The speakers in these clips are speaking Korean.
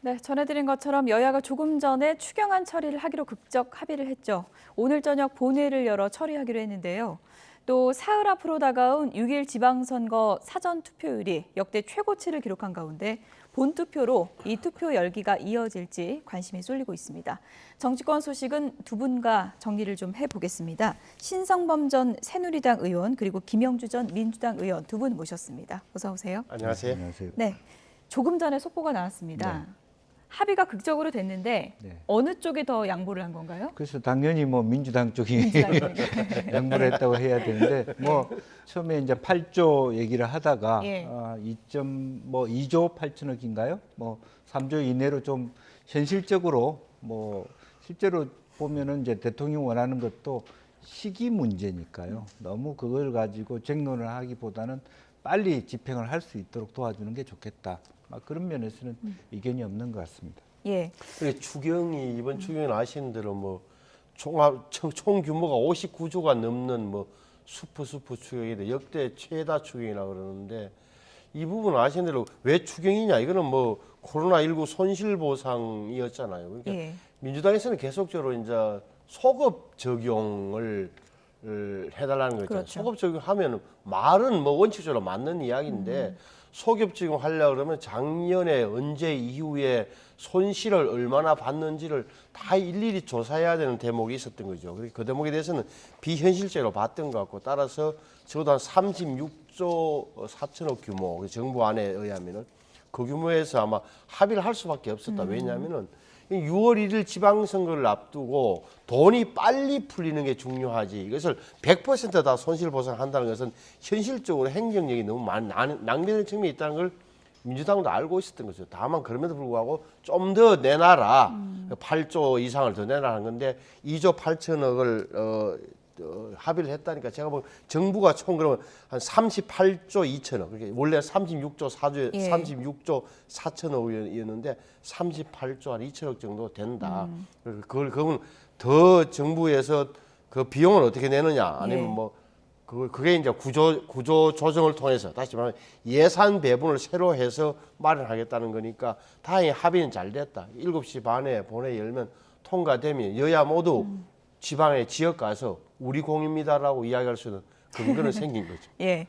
네, 전해드린 것처럼 여야가 조금 전에 추경안 처리를 하기로 극적 합의를 했죠. 오늘 저녁 본회의를 열어 처리하기로 했는데요. 또 사흘 앞으로 다가온 6일 지방선거 사전투표율이 역대 최고치를 기록한 가운데 본투표로 이 투표 열기가 이어질지 관심이 쏠리고 있습니다. 정치권 소식은 두 분과 정리를 좀 해보겠습니다. 신성범 전 새누리당 의원 그리고 김영주 전 민주당 의원 두 분 모셨습니다. 어서 오세요. 안녕하세요. 안녕하세요. 네, 조금 전에 속보가 나왔습니다. 네. 합의가 극적으로 됐는데 네. 어느 쪽이 더 양보를 한 건가요? 그래서 당연히 뭐 민주당 쪽이 민주당 양보를 했다고 해야 되는데 뭐 처음에 이제 8조 얘기를 하다가 예. 2조 8천억인가요? 뭐 3조 이내로 좀 현실적으로 뭐 실제로 보면은 이제 대통령 원하는 것도 시기 문제니까요. 너무 그걸 가지고 쟁론을 하기보다는 빨리 집행을 할 수 있도록 도와주는 게 좋겠다. 그런 면에서는 이견이 없는 것 같습니다. 예. 그리고 추경이 이번 추경은 아시는 대로 뭐 총 규모가 59조가 넘는 뭐 슈퍼 추경인데 역대 최다 추경이라 그러는데 이 부분은 아시는 대로 왜 추경이냐 이거는 뭐 코로나19 손실보상이었잖아요. 그러니까 예. 민주당에서는 계속적으로 이제 소급 적용을 해달라는 거죠. 그렇죠. 소급 적용하면 말은 뭐 원칙적으로 맞는 이야기인데 소급 적용하려고 그러면 작년에 언제 이후에 손실을 얼마나 받는지를 다 일일이 조사해야 되는 대목이 있었던 거죠. 그 대목에 대해서는 비현실적으로 봤던 것 같고 따라서 적어도 한 36조 4천억 규모 정부 안에 의하면은 그 규모에서 아마 합의를 할 수밖에 없었다. 왜냐하면은 6월 1일 지방선거를 앞두고 돈이 빨리 풀리는 게 중요하지. 이것을 100%다 손실 보상한다는 것은 현실적으로 행정력이 너무 많이 낭비되는 측면이 있다는 걸 민주당도 알고 있었던 거죠. 다만 그럼에도 불구하고 좀 더 내놔라. 8조 이상을 더 내놔라는 건데 2조 8천억을 합의를 했다니까 제가 보면 정부가 총 그러면 한 38조 2천억. 그러니까 원래 36조 4조 예. 36조 4천억이었는데 38조 한 2천억 정도 된다. 그러면 더 정부에서 그 비용을 어떻게 내느냐 아니면 예. 뭐 그게 이제 구조 조정을 통해서 다시 말하면 예산 배분을 새로 해서 마련하겠다는 거니까 다행히 합의는 잘 됐다. 7시 반에 본회의 열면 통과되면 여야 모두 지방의 지역 가서 우리 공입니다라고 이야기할 수 있는 근거는 생긴 거죠. 예.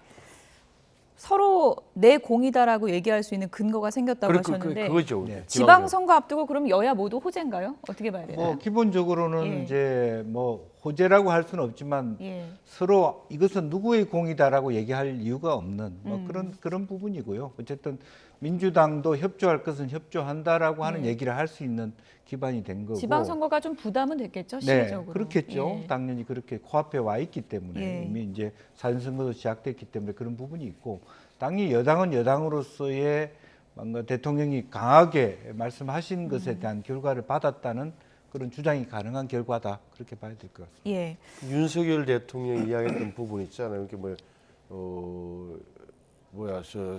서로 내 공이다라고 얘기할 수 있는 근거가 생겼다고 하셨는데 그거죠. 네. 지방선거 앞두고 그럼 여야 모두 호재인가요? 어떻게 봐야 되나요? 뭐 기본적으로는 예. 이제 뭐 호재라고 할 수는 없지만 예. 서로 이것은 누구의 공이다라고 얘기할 이유가 없는 뭐 그런 부분이고요. 어쨌든 민주당도 협조할 것은 협조한다라고 하는 얘기를 할 수 있는 기반이 된 거고. 지방선거가 좀 부담은 됐겠죠, 네, 시기적으로. 그렇겠죠. 예. 당연히 그렇게 코앞에 와 있기 때문에 예. 이미 이제 사전선거도 시작됐기 때문에 그런 부분이 있고, 당연히 여당은 여당으로서의 뭔가 대통령이 강하게 말씀하신 것에 대한 결과를 받았다는 그런 주장이 가능한 결과다, 그렇게 봐야 될 것 같습니다. 예. 윤석열 대통령이 이야기했던 부분 있잖아요. 이렇게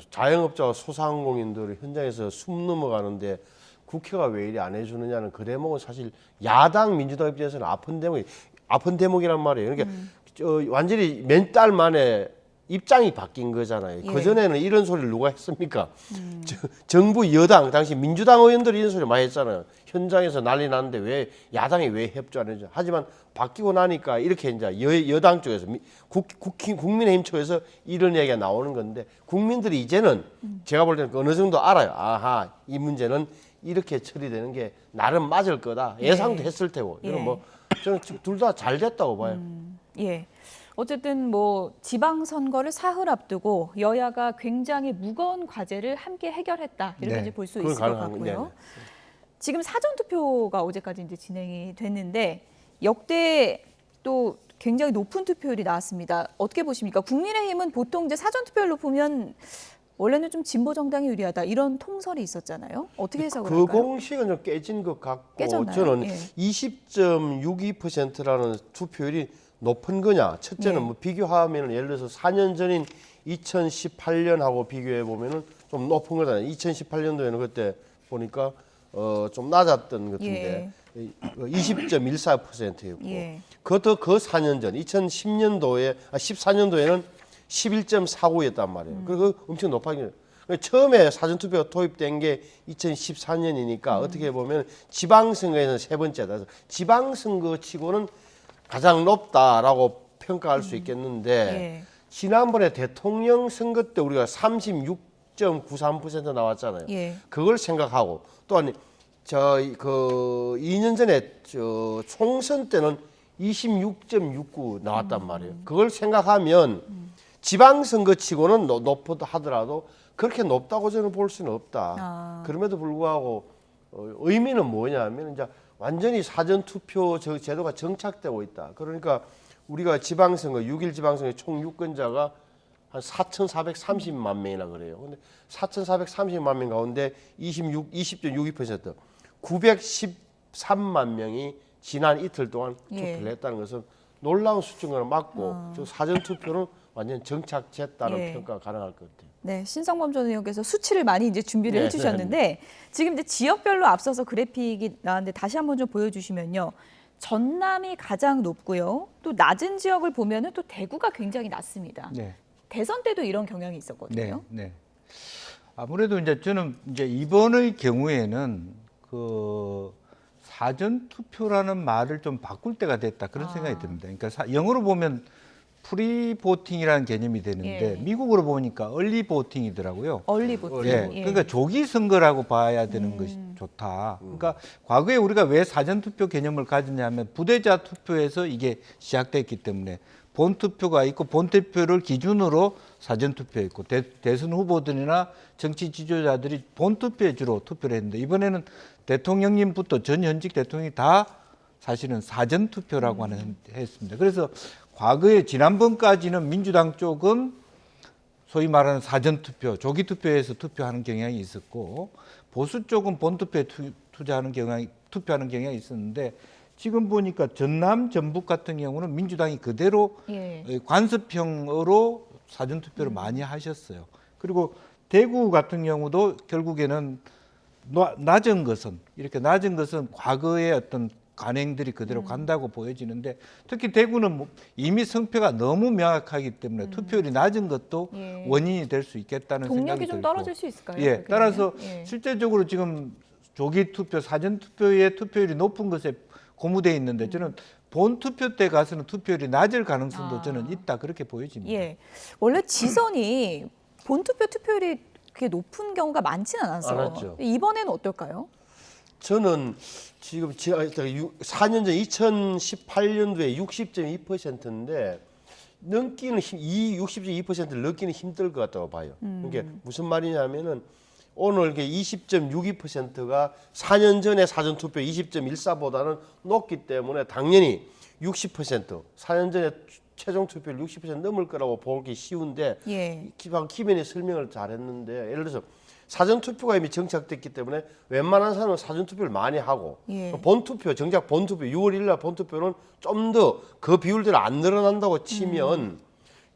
자영업자와 소상공인들이 현장에서 숨 넘어가는데 국회가 왜 이리 안 해주느냐는 그 대목은 사실 야당 민주당 입장에서는 아픈 대목이란 말이에요. 그러니까 완전히 몇 달 만에 입장이 바뀐 거잖아요. 예. 그전에는 이런 소리를 누가 했습니까? 정부 여당, 당시 민주당 의원들이 이런 소리 많이 했잖아요. 현장에서 난리 났는데 왜 야당이 왜 협조 안 해줘? 하지만 바뀌고 나니까 이렇게 이제 여당 쪽에서 국민의힘 쪽에서 이런 얘기가 나오는 건데 국민들이 이제는 제가 볼 때는 어느 정도 알아요. 아하, 이 문제는 이렇게 처리되는 게 나름 맞을 거다. 예상도 했을 테고. 이건 뭐 저는 둘 다 잘 됐다고 봐요. 예. 어쨌든 뭐 지방선거를 사흘 앞두고 여야가 굉장히 무거운 과제를 함께 해결했다, 이렇게 네. 이제 볼 수 그건 있을 것 가능한 같고요. 거죠. 지금 사전투표가 어제까지 이제 진행이 됐는데 역대 또 굉장히 높은 투표율이 나왔습니다. 어떻게 보십니까? 국민의힘은 보통 이제 사전투표율로 보면 원래는 좀 진보 정당이 유리하다, 이런 통설이 있었잖아요. 어떻게 해석을 그 할까요? 공식은 좀 깨진 것 같고 깨졌나요? 저는 예. 20.62%라는 투표율이 높은 거냐. 첫째는 네. 뭐 비교하면 예를 들어서 4년 전인 2018년하고 비교해 보면은 좀 높은 거잖아요. 2018년도에는 그때 보니까 좀 낮았던 것 같은데 20.14%였고 예. 그 4년 전 2010년도에 14년도에는 11.49였단 말이에요. 그리고 엄청 높아진 거예요. 처음에 사전투표가 도입된 게 2014년이니까 어떻게 보면 지방선거에서 세 번째다. 그래서 지방선거치고는 가장 높다라고 평가할 수 있겠는데 예. 지난번에 대통령 선거 때 우리가 36.93% 나왔잖아요. 예. 그걸 생각하고 또한 그 2년 전에 저 총선 때는 26.69 나왔단 말이에요. 그걸 생각하면 지방선거치고는 높다 하더라도 그렇게 높다고 저는 볼 수는 없다. 그럼에도 불구하고 의미는 뭐냐면 이제 완전히 사전투표 제도가 정착되고 있다. 그러니까 우리가 지방선거 6일 지방선거 총 유권자가 한 4,430만 명이나 그래요. 근데 4,430만 명 가운데 20.62% 913만 명이 지난 이틀 동안 투표를 했다는 것은 놀라운 수치인 거는 맞고 저 사전투표는 완전 정착됐다는 예. 평가가 가능할 것 같아요. 네, 신성범 전 의원께서 수치를 많이 이제 준비를 네, 해주셨는데 지금 이제 지역별로 앞서서 그래픽이 나왔는데 다시 한번 좀 보여주시면요. 전남이 가장 높고요. 또 낮은 지역을 보면은 또 대구가 굉장히 낮습니다. 네. 대선 때도 이런 경향이 있었거든요. 네. 아무래도 이제 저는 이제 이번의 경우에는 그 사전 투표라는 말을 좀 바꿀 때가 됐다 그런 생각이 듭니다. 그러니까 영어로 보면 프리 보팅이라는 개념이 되는데 예. 미국으로 보니까 얼리 보팅이더라고요. 얼리 보팅. 예. 그러니까 조기 선거라고 봐야 되는 것이 좋다. 그러니까 과거에 우리가 왜 사전 투표 개념을 가졌냐면 부대자 투표에서 이게 시작됐기 때문에 본 투표가 있고 본 투표를 기준으로 사전 투표 있고 대선 후보들이나 정치 지도자들이 본 투표에 주로 투표를 했는데 이번에는 대통령님부터 전 현직 대통령이 다 사실은 사전 투표라고 했습니다. 그래서 과거에 지난번까지는 민주당 쪽은 소위 말하는 사전 투표, 조기 투표에서 투표하는 경향이 있었고 보수 쪽은 본 투표에 투표하는 경향이 있었는데 지금 보니까 전남, 전북 같은 경우는 민주당이 그대로 예. 관습형으로 사전 투표를 많이 하셨어요. 그리고 대구 같은 경우도 결국에는 낮은 것은 과거의 어떤 관행들이 그대로 간다고 보여지는데 특히 대구는 이미 성패가 너무 명확하기 때문에 투표율이 낮은 것도 예. 원인이 될 수 있겠다는 생각이 동력이 좀 들고 떨어질 수 있을까요? 예, 그렇게 따라서 되면? 예. 실제적으로 지금 조기 투표, 사전 투표의 투표율이 높은 것에 고무돼 있는데 저는 본 투표 때 가서는 투표율이 낮을 가능성도 저는 있다 그렇게 보여집니다. 예. 원래 지선이 본투표 투표율이 그렇게 높은 경우가 많지는 않아서 않았죠. 이번에는 어떨까요? 저는 지금 4년 전 2018년도에 60.2%인데 넘기는 60.2%를 넘기는 힘들 것 같다고 봐요. 그게 무슨 말이냐면은 오늘 20.62%가 4년 전에 사전 투표 20.14보다는 높기 때문에 당연히 60% 4년 전에 최종 투표율 60% 넘을 거라고 보기 쉬운데 예. 김현이 설명을 잘했는데 예를 들어서 사전 투표가 이미 정착됐기 때문에 웬만한 사람은 사전 투표를 많이 하고 예. 본 투표 정작 본 투표 6월 1일 날 본 투표는 좀 더 그 비율대로 안 늘어난다고 치면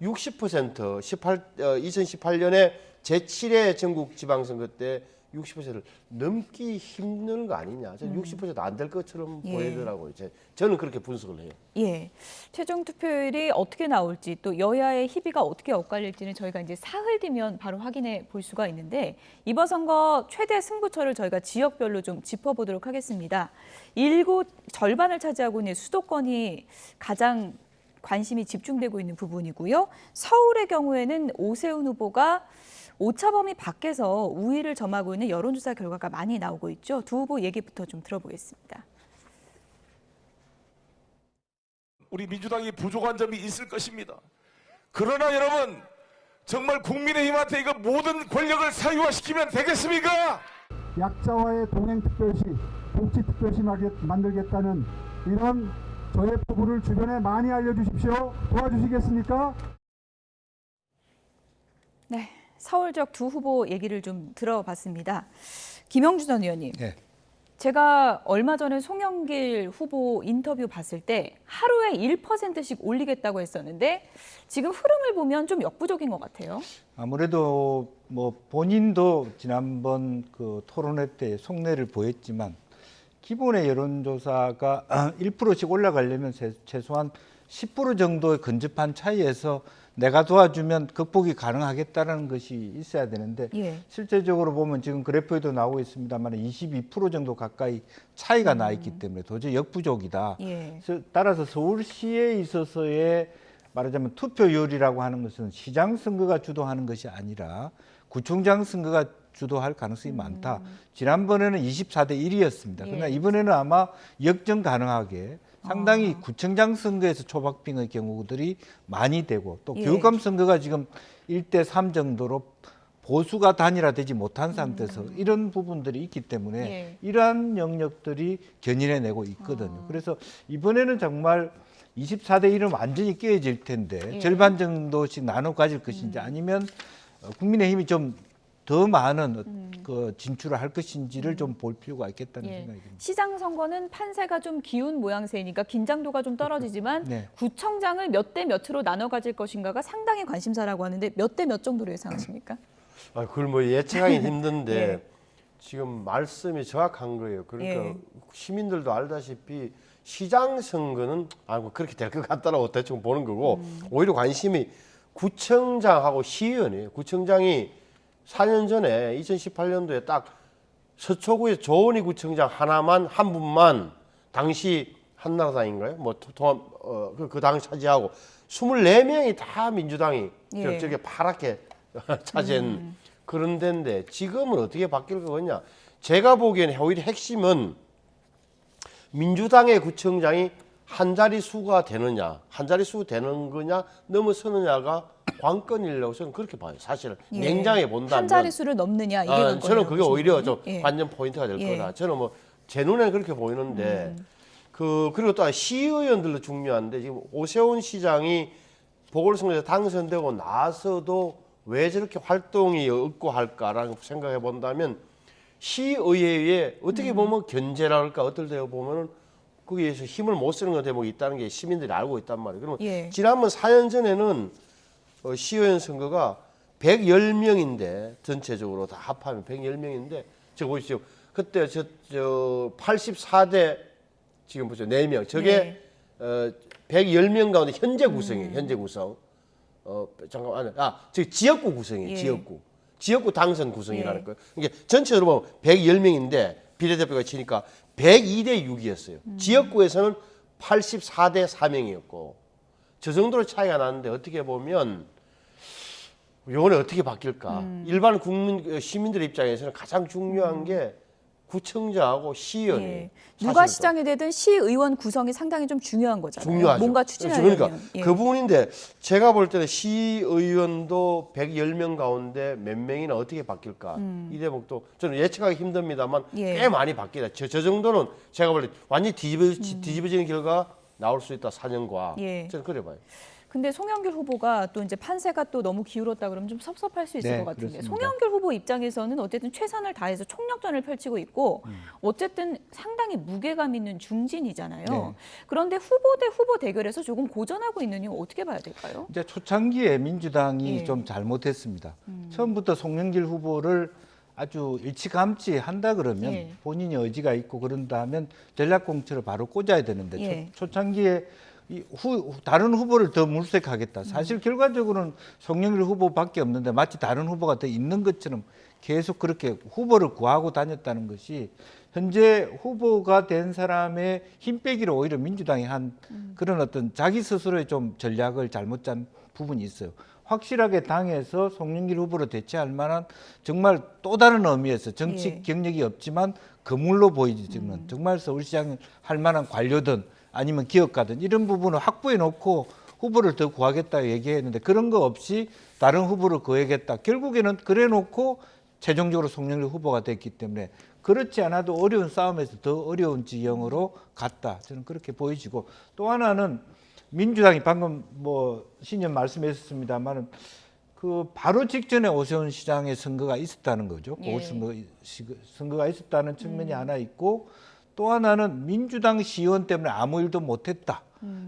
60% 2018년에 제7회 전국 지방선거 때 60%를 넘기 힘든 거 아니냐. 저는 60%안 될 것처럼 예. 보이더라고요. 저는 그렇게 분석을 해요. 예. 최종 투표율이 어떻게 나올지 또 여야의 희비가 어떻게 엇갈릴지는 저희가 이제 사흘 뒤면 바로 확인해 볼 수가 있는데 이번 선거 최대 승부처를 저희가 지역별로 좀 짚어보도록 하겠습니다. 일곱 절반을 차지하고 있는 수도권이 가장 관심이 집중되고 있는 부분이고요. 서울의 경우에는 오세훈 후보가 오차범위 밖에서 우위를 점하고 있는 여론조사 결과가 많이 나오고 있죠. 두 후보 얘기부터 좀 들어보겠습니다. 우리 민주당이 부족한 점이 있을 것입니다. 그러나 여러분 정말 국민의힘한테 이거 모든 권력을 사유화시키면 되겠습니까? 약자와의 동행특별시, 복지특별시 만들겠다는 이런 저의 포부를 주변에 많이 알려주십시오. 도와주시겠습니까? 네, 서울 지역 두 후보 얘기를 좀 들어봤습니다. 김영주 전 의원님. 네. 제가 얼마 전에 송영길 후보 인터뷰 봤을 때 하루에 1%씩 올리겠다고 했었는데 지금 흐름을 보면 좀 역부족인 것 같아요. 아무래도 뭐 본인도 지난번 그 토론회 때 속내를 보였지만 기본의 여론조사가 1%씩 올라가려면 최소한 10% 정도의 근접한 차이에서 내가 도와주면 극복이 가능하겠다는 것이 있어야 되는데 예. 실제적으로 보면 지금 그래프에도 나오고 있습니다만 22% 정도 가까이 차이가 나 있기 때문에 도저히 역부족이다. 예. 따라서 서울시에 있어서의 말하자면 투표율이라고 하는 것은 시장 선거가 주도하는 것이 아니라 구청장 선거가 주도할 가능성이 많다. 지난번에는 24대 1이었습니다. 그러나 예. 이번에는 아마 역전 가능하게 상당히 구청장 선거에서 초박빙의 경우들이 많이 되고 또 예. 교육감 선거가 지금 1대 3 정도로 보수가 단일화되지 못한 상태에서 이런 부분들이 있기 때문에 예. 이러한 영역들이 견인해내고 있거든요. 그래서 이번에는 정말 24대 1은 완전히 깨어질 텐데 예. 절반 정도씩 나눠 가질 것인지 아니면 국민의힘이 좀 더 많은 그 진출을 할 것인지를 좀 볼 필요가 있겠다는 예. 생각이 듭니다. 시장 선거는 판세가 좀 기운 모양새니까 긴장도가 좀 떨어지지만 네. 구청장을 몇 대 몇으로 나눠 가질 것인가가 상당히 관심사라고 하는데 몇 대 몇 정도로 예상하십니까? 아, 그걸 뭐 예측하기 힘든데 예. 지금 말씀이 정확한 거예요. 그러니까 예. 시민들도 알다시피 시장 선거는 뭐 그렇게 될 것 같다라고 대충 보는 거고 오히려 관심이 구청장하고 시의원이에요. 구청장이 4년 전에 2018년도에 딱 서초구에 조은희 구청장 한 분만 당시 한나라당인가요? 뭐 통합 그 당 차지하고 24명이 다 민주당이 예. 저렇게 파랗게 차지한 그런 데인데 지금은 어떻게 바뀔 거냐? 제가 보기에는 오히려 핵심은 민주당의 구청장이 한 자릿수가 되느냐, 한 자릿수 되는 거냐, 넘어서느냐가 관건이라고 저는 그렇게 봐요. 사실은 예. 냉정하게 본다면 한 자릿수를 넘느냐 이게 관건이라고 저는 그게 오히려 좀 보시는군요. 예. 관전 포인트가 될 예. 거다. 저는 뭐 제 눈에는 그렇게 보이는데 그리고 또 시의원들도 중요한데 지금 오세훈 시장이 보궐선거에서 당선되고 나서도 왜 저렇게 활동이 없고 할까라는 생각해 본다면 시의회에 어떻게 보면 견제랄까 어떨 때 보면은 거기에서 힘을 못 쓰는 것 대목이 있다는 게 시민들이 알고 있단 말이에요. 그러면 예. 지난번 4년 전에는 시의원 선거가 110명인데 전체적으로 다 합하면 110명인데 저 보십시오. 그때 저 84대 지금 보죠. 4명. 저게 110명 가운데 현재 구성이에요. 현재 구성. 잠깐만. 저 지역구 구성이에요. 예. 지역구 당선 구성이라는 예. 거예요. 이게 전체적으로 보면 110명인데 비례대표가 치니까 102대 6이었어요. 지역구에서는 84대 4명이었고 저 정도로 차이가 나는데 어떻게 보면 이번에 어떻게 바뀔까? 일반 국민 시민들 입장에서는 가장 중요한 게 구청장하고 시의원이에요. 예. 누가 시장이 되든 시의원 구성이 상당히 좀 중요한 거잖아요. 중요하죠. 뭔가 추진하려면. 그러니까 예. 그 부분인데 제가 볼 때는 시의원도 110명 가운데 몇 명이나 어떻게 바뀔까? 이 대목도 저는 예측하기 힘듭니다만 예. 꽤 많이 바뀌다. 저 정도는 제가 볼 때 완전히 뒤집어지는 결과가 나올 수 있다. 4년과. 예. 저는 그래 봐요. 근데 송영길 후보가 또 이제 판세가 또 너무 기울었다 그러면 좀 섭섭할 수 있을 네, 것 같은데 그렇습니다. 송영길 후보 입장에서는 어쨌든 최선을 다해서 총력전을 펼치고 있고 어쨌든 상당히 무게감 있는 중진이잖아요. 네. 그런데 후보 대 후보 대결에서 조금 고전하고 있는 이유 어떻게 봐야 될까요? 이제 초창기에 민주당이 예. 좀 잘못했습니다. 처음부터 송영길 후보를 아주 일찌감치 한다 그러면 예. 본인이 의지가 있고 그런다면 전략공천을 바로 꽂아야 되는데 예. 초창기에 다른 후보를 더 물색하겠다. 사실 결과적으로는 송영길 후보밖에 없는데 마치 다른 후보가 더 있는 것처럼 계속 그렇게 후보를 구하고 다녔다는 것이 현재 후보가 된 사람의 힘 빼기를 오히려 민주당이 한 그런 어떤 자기 스스로의 좀 전략을 잘못 짠 부분이 있어요. 확실하게 당에서 송영길 후보를 대체할 만한 정말 또 다른 의미에서 정치 예. 경력이 없지만 거물로 보이지는 정말 서울시장을 할 만한 관료든 아니면 기업가든 이런 부분을 확보해 놓고 후보를 더 구하겠다 얘기했는데 그런 거 없이 다른 후보를 구하겠다. 결국에는 그래 놓고 최종적으로 송영길 후보가 됐기 때문에 그렇지 않아도 어려운 싸움에서 더 어려운 지형으로 갔다. 저는 그렇게 보이지고 또 하나는 민주당이 방금 뭐 신년 말씀하셨습니다만은 그 바로 직전에 오세훈 시장의 선거가 있었다는 거죠. 예. 선거가 있었다는 측면이 하나 있고 또 하나는 민주당 시의원 때문에 아무 일도 못했다.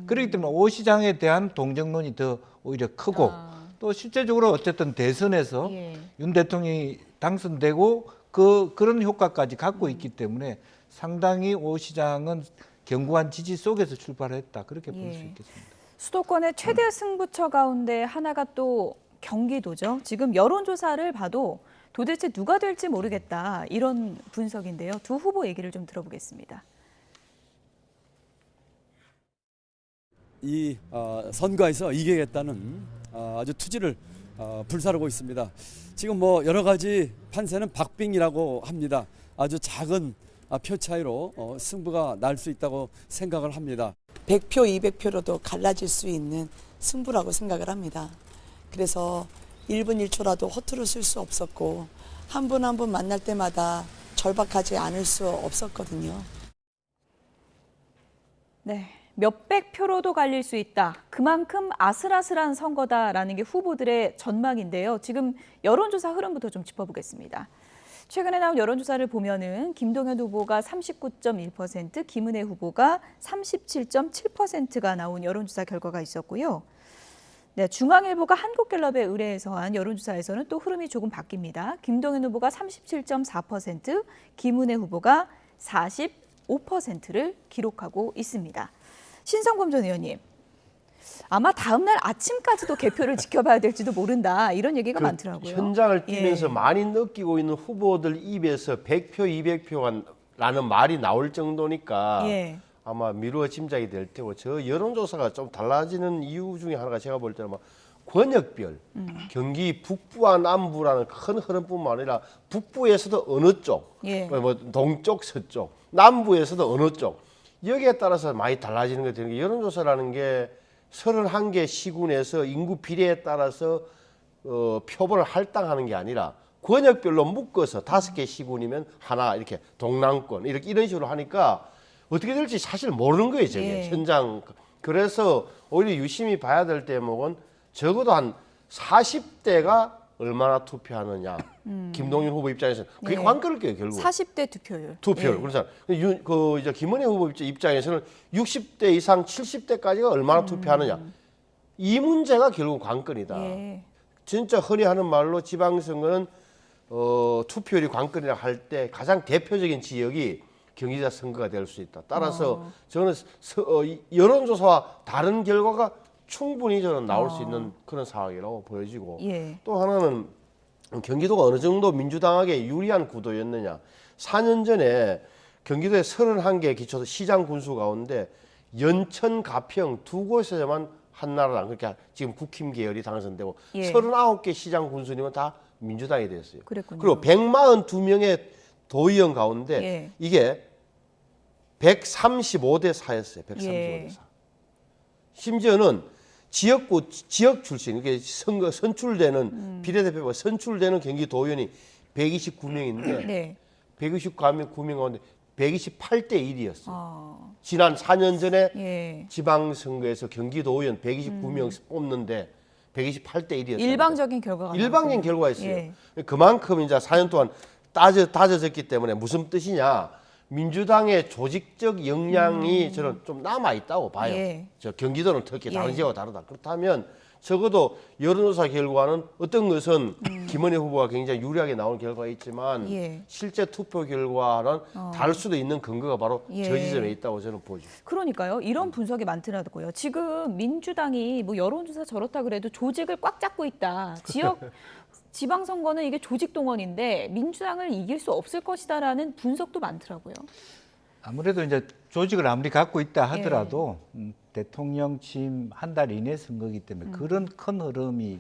그렇기 때문에 오 시장에 대한 동정론이 더 오히려 크고 또 실제적으로 어쨌든 대선에서 예. 윤 대통령이 당선되고 그런 효과까지 갖고 있기 때문에 상당히 오 시장은 견고한 지지 속에서 출발했다. 그렇게 볼 수 예. 있겠습니다. 수도권의 최대 승부처 가운데 하나가 또 경기도죠. 지금 여론조사를 봐도 도대체 누가 될지 모르겠다 이런 분석인데요. 두 후보 얘기를 좀 들어보겠습니다. 이 선거에서 이기겠다는 아주 투지를 불사르고 있습니다. 지금 뭐 여러 가지 판세는 박빙이라고 합니다. 아주 작은 표 차이로 승부가 날 수 있다고 생각을 합니다. 100표, 200표로도 갈라질 수 있는 승부라고 생각을 합니다. 그래서 1분 1초라도 허투루 쓸 수 없었고 한 분 한 분 만날 때마다 절박하지 않을 수 없었거든요. 네, 몇백 표로도 갈릴 수 있다. 그만큼 아슬아슬한 선거다라는 게 후보들의 전망인데요. 지금 여론조사 흐름부터 좀 짚어보겠습니다. 최근에 나온 여론조사를 보면은 김동연 후보가 39.1%, 김은혜 후보가 37.7%가 나온 여론조사 결과가 있었고요. 네, 중앙일보가 한국갤럽에 의뢰해서 한 여론조사에서는 또 흐름이 조금 바뀝니다. 김동연 후보가 37.4%, 김은혜 후보가 45%를 기록하고 있습니다. 신성범 전 의원님, 아마 다음 날 아침까지도 개표를 지켜봐야 될지도 모른다 이런 얘기가 많더라고요. 현장을 뛰면서 예. 많이 느끼고 있는 후보들 입에서 100표, 200표라는 말이 나올 정도니까 예. 아마 미루어 짐작이 될 테고 저 여론조사가 좀 달라지는 이유 중에 하나가 제가 볼 때는 권역별 경기 북부와 남부라는 큰 흐름뿐만 아니라 북부에서도 어느 쪽, 예. 뭐 동쪽, 서쪽, 남부에서도 어느 쪽 여기에 따라서 많이 달라지는 게 되는 게 여론조사라는 게 31개 시군에서 인구 비례에 따라서 표본을 할당하는 게 아니라 권역별로 묶어서 5개 시군이면 하나 이렇게 동남권 이렇게 이런 식으로 하니까 어떻게 될지 사실 모르는 거예요, 저게. 예. 현장. 그래서 오히려 유심히 봐야 될 대목은 적어도 한 40대가 얼마나 투표하느냐. 김동연 후보 입장에서는 그게 예. 관건일 거예요, 결국. 40대 득표율. 투표율. 예. 그래서 이제 김은혜 후보 입장에서는 60대 이상 70대까지가 얼마나 투표하느냐. 이 문제가 결국 관건이다. 예. 진짜 흔히 하는 말로 지방선거는 투표율이 관건이라 할 때 가장 대표적인 지역이 경기자 선거가 될 수 있다. 따라서 저는 여론조사와 다른 결과가 충분히 저는 나올 수 있는 그런 상황이라고 보여지고 예. 또 하나는 경기도가 어느 정도 민주당에게 유리한 구도였느냐. 4년 전에 경기도의 31개 기초 시장 군수 가운데 연천, 가평 두 곳에만 한나라당 그러니까 지금 국힘 계열이 당선되고 예. 39개 시장 군수님은 다 민주당이 됐어요. 그랬군요. 그리고 142명의 도의원 가운데 예. 이게 135대 4였어요. 135대 4. 예. 심지어는 지역 출신, 이게 선거 선출되는 비례대표가 선출되는 경기 도의원이 129명인데 네. 129명 가운데 128대 1이었어요. 어. 지난 4년 전에 예. 지방선거에서 경기도의원 129명 뽑는데 128대 1이었어요. 일방적인 결과가 일방적인 나왔군요. 결과였어요. 예. 그만큼 이제 4년 동안 다져졌기 때문에 무슨 뜻이냐? 민주당의 조직적 역량이 저는 좀 남아 있다고 봐요. 예. 저 경기도는 특히 다른 예. 지역과 다르다. 그렇다면 적어도 여론조사 결과는 어떤 것은 김은혜 후보가 굉장히 유리하게 나온 결과가 있지만 예. 실제 투표 결과는 다를 수도 있는 근거가 바로 예. 저 지점에 있다고 저는 보죠. 그러니까요. 이런 분석이 많더라고요. 지금 민주당이 뭐 여론조사 저렇다 그래도 조직을 꽉 잡고 있다. 지방선거는 이게 조직 동원인데 민주당을 이길 수 없을 것이다라는 분석도 많더라고요. 아무래도 이제 조직을 아무리 갖고 있다 하더라도 대통령 취임 한 달 이내 선거이기 때문에 그런 큰 흐름이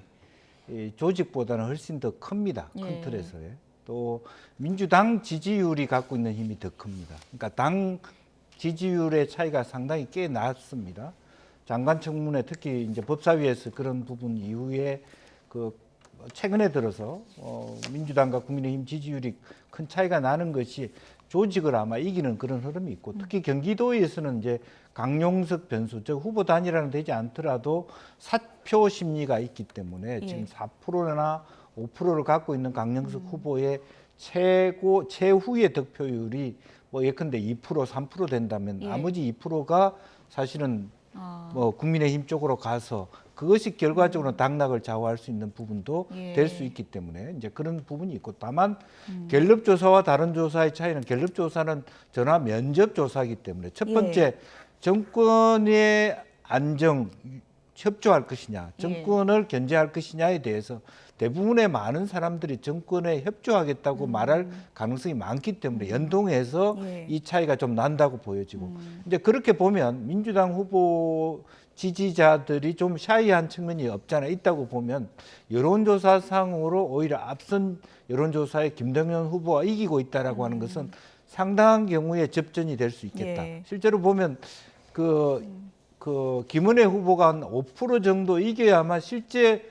이 조직보다는 훨씬 더 큽니다. 큰 예. 틀에서요. 또 민주당 지지율이 갖고 있는 힘이 더 큽니다. 그러니까 당 지지율의 차이가 상당히 꽤 났습니다. 장관 청문회 특히 이제 법사위에서 그런 부분 이후에 그 최근에 들어서 민주당과 국민의힘 지지율이 큰 차이가 나는 것이 조직을 아마 이기는 그런 흐름이 있고 특히 경기도에서는 이제 강용석 변수, 즉 후보 단일화는 되지 않더라도 사표 심리가 있기 때문에 예. 지금 4%나 5%를 갖고 있는 강용석 후보의 최후의 득표율이 뭐 예컨대 2%, 3% 된다면 예. 나머지 2%가 사실은 뭐 국민의힘 쪽으로 가서 그것이 결과적으로 당락을 좌우할 수 있는 부분도 예. 될 수 있기 때문에 이제 그런 부분이 있고 다만 갤럽 조사와 다른 조사의 차이는 갤럽 조사는 전화 면접 조사이기 때문에 첫 번째 예. 정권의 안정 협조할 것이냐, 정권을 견제할 것이냐에 대해서 대부분의 많은 사람들이 정권에 협조하겠다고 말할 가능성이 많기 때문에 연동해서 이 차이가 좀 난다고 보여지고 이제 그렇게 보면 민주당 후보 지지자들이 좀 샤이한 측면이 없잖아 있다고 보면 여론조사상으로 오히려 앞선 여론조사에 김동연 후보가 이기고 있다라고 하는 것은 상당한 경우에 접전이 될 수 있겠다. 실제로 보면 그 김은혜 후보가 한 5% 정도 이겨야만 실제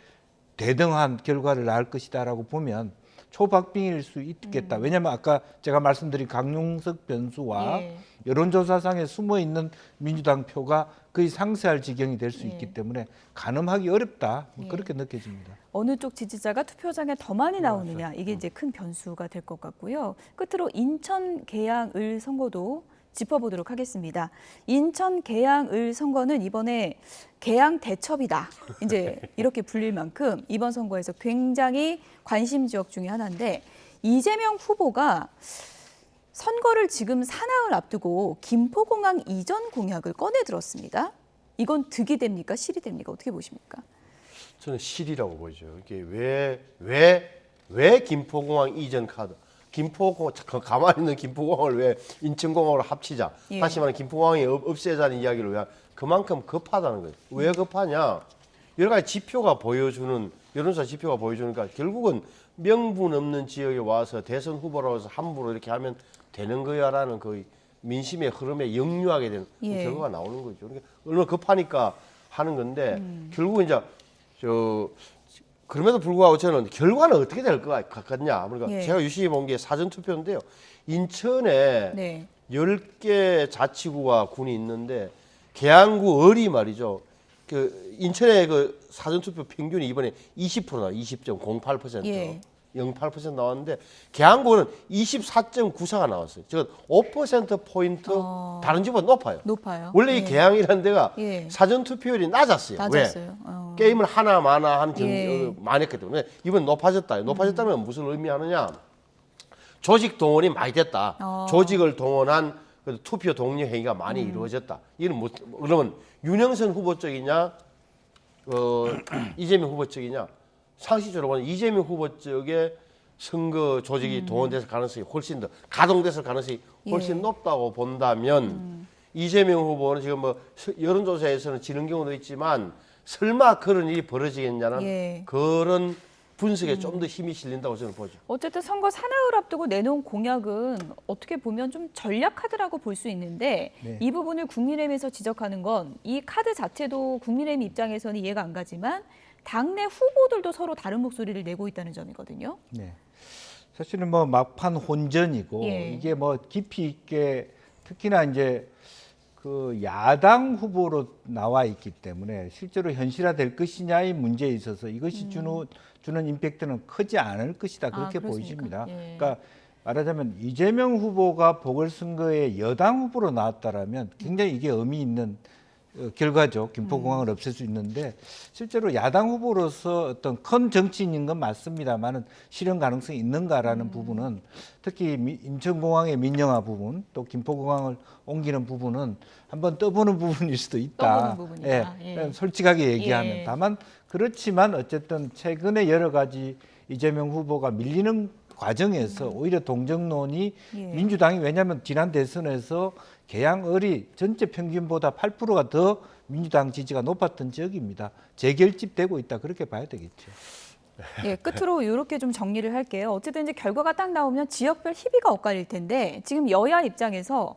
대등한 결과를 낳을 것이다라고 보면 초박빙일 수 있겠다. 왜냐하면 아까 제가 말씀드린 강용석 변수와 여론조사상에 숨어 있는 민주당 표가 거의 상쇄할 지경이 될 수 있기 때문에 가늠하기 어렵다. 그렇게 느껴집니다. 어느 쪽 지지자가 투표장에 더 많이 나오느냐 이게 이제 큰 변수가 될 것 같고요. 끝으로 인천 계양을 선거도 짚어보도록 하겠습니다. 인천 계양을 선거는 이번에 계양 대첩이다. 이제 이렇게 불릴 만큼 이번 선거에서 굉장히 관심 지역 중에 하나인데 이재명 후보가 선거를 지금 사나흘 앞두고 김포공항 이전 공약을 꺼내 들었습니다. 이건 득이 됩니까? 실이 됩니까? 어떻게 보십니까? 저는 실이라고 보죠. 이게 왜 김포공항 이전 카드? 김포공항 가만히 있는 김포공항을 왜 인천공항으로 합치자? 다시 말하면 김포공항이 없애자는 이야기를 왜 그만큼 급하다는 거예요. 왜 급하냐? 여러 가지 지표가 보여주는 여론조사 지표가 보여주니까 결국은 명분 없는 지역에 와서 대선 후보라고 해서 함부로 이렇게 하면 되는 거야라는 그 민심의 흐름에 역류하게 되는 결과가 나오는 거죠. 그러니까 얼마나 급하니까 하는 건데 결국은 이제 그럼에도 불구하고 저는 결과는 어떻게 될 것 같냐. 그러니까 제가 유심히 본 게 사전 투표인데요. 인천에 10개 자치구가 군이 있는데 계양구 을이 말이죠. 그 인천의 그 사전 투표 평균이 이번에 20% 나와 20.08%. 0.8% 나왔는데 계양구는 24.94가 나왔어요. 즉 5%포인트 다른 집보다 높아요. 원래 이 계양이라는 데가 사전 투표율이 낮았어요. 왜? 게임을 하나 마나 한 많이 했기 때문에 이번 높아졌다. 높아졌다는 무슨 의미하느냐? 조직 동원이 많이 됐다. 조직을 동원한 투표 동료 행위가 많이 이루어졌다. 이는 뭐, 그러면 윤영선 후보 쪽이냐, 이재명 후보 쪽이냐? 상식적으로 보면 이재명 후보 쪽에 선거 조직이 동원돼서 가능성이 훨씬 더 가동됐을 가능성이 훨씬 높다고 본다면 이재명 후보는 지금 뭐 여론조사에서는 지는 경우도 있지만 설마 그런 일이 벌어지겠냐는 그런 분석에 좀 더 힘이 실린다고 저는 보죠. 어쨌든 선거 사나흘 앞두고 내놓은 공약은 어떻게 보면 좀 전략 카드라고 볼 수 있는데 이 부분을 국민의힘에서 지적하는 건 이 카드 자체도 국민의힘 입장에서는 이해가 안 가지만 당내 후보들도 서로 다른 목소리를 내고 있다는 점이거든요. 네. 사실은 뭐 막판 혼전이고 이게 뭐 깊이 있게 특히나 이제 그 야당 후보로 나와 있기 때문에 실제로 현실화될 것이냐의 문제에 있어서 이것이 주는 임팩트는 크지 않을 것이다. 그렇게 보여집니다. 그러니까 말하자면 이재명 후보가 보궐선거에 여당 후보로 나왔다라면 굉장히 이게 의미 있는 결과죠. 김포공항을 없앨 수 있는데 실제로 야당 후보로서 어떤 큰 정치인인 건 맞습니다만은 실현 가능성이 있는가라는 부분은 특히 인천공항의 민영화 부분 또 김포공항을 옮기는 부분은 한번 떠보는 부분일 수도 있다. 솔직하게 얘기하면 다만 그렇지만 어쨌든 최근에 여러 가지 이재명 후보가 밀리는 과정에서 오히려 동정론이 민주당이 왜냐하면 지난 대선에서 계양을이 전체 평균보다 8%가 더 민주당 지지가 높았던 지역입니다. 재결집되고 있다 그렇게 봐야 되겠죠. 끝으로 이렇게 좀 정리를 할게요. 어쨌든 이제 결과가 딱 나오면 지역별 희비가 엇갈릴 텐데 지금 여야 입장에서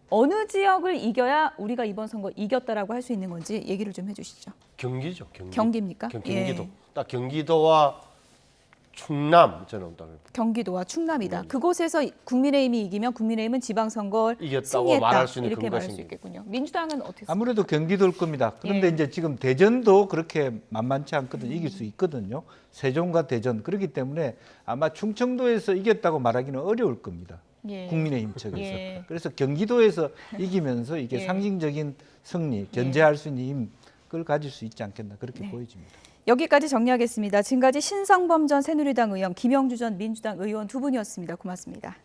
어느 지역을 이겨야 우리가 이번 선거 이겼다라고 할 수 있는 건지 얘기를 좀 해주시죠. 경기죠. 경기입니까? 경기도. 딱 경기도와 충남 저는 경기도와 충남이다. 그곳에서 국민의힘이 이기면 국민의힘은 지방선거를 이겼다고 승리했다. 말할 수 있는 이렇게 말할 수 근거가 있겠군요. 민주당은 어떻게 생각하세요? 아무래도 경기도일 겁니다. 그런데 이제 지금 대전도 그렇게 만만치 않거든요. 이길 수 있거든요. 세종과 대전. 그렇기 때문에 아마 충청도에서 이겼다고 말하기는 어려울 겁니다. 국민의힘 측에서. 그래서 경기도에서 이기면서 이게 상징적인 승리, 견제할 수 있는 힘을 가질 수 있지 않겠나 그렇게 보여집니다. 여기까지 정리하겠습니다. 지금까지 신성범 전 새누리당 의원, 김영주 전 민주당 의원 두 분이었습니다. 고맙습니다.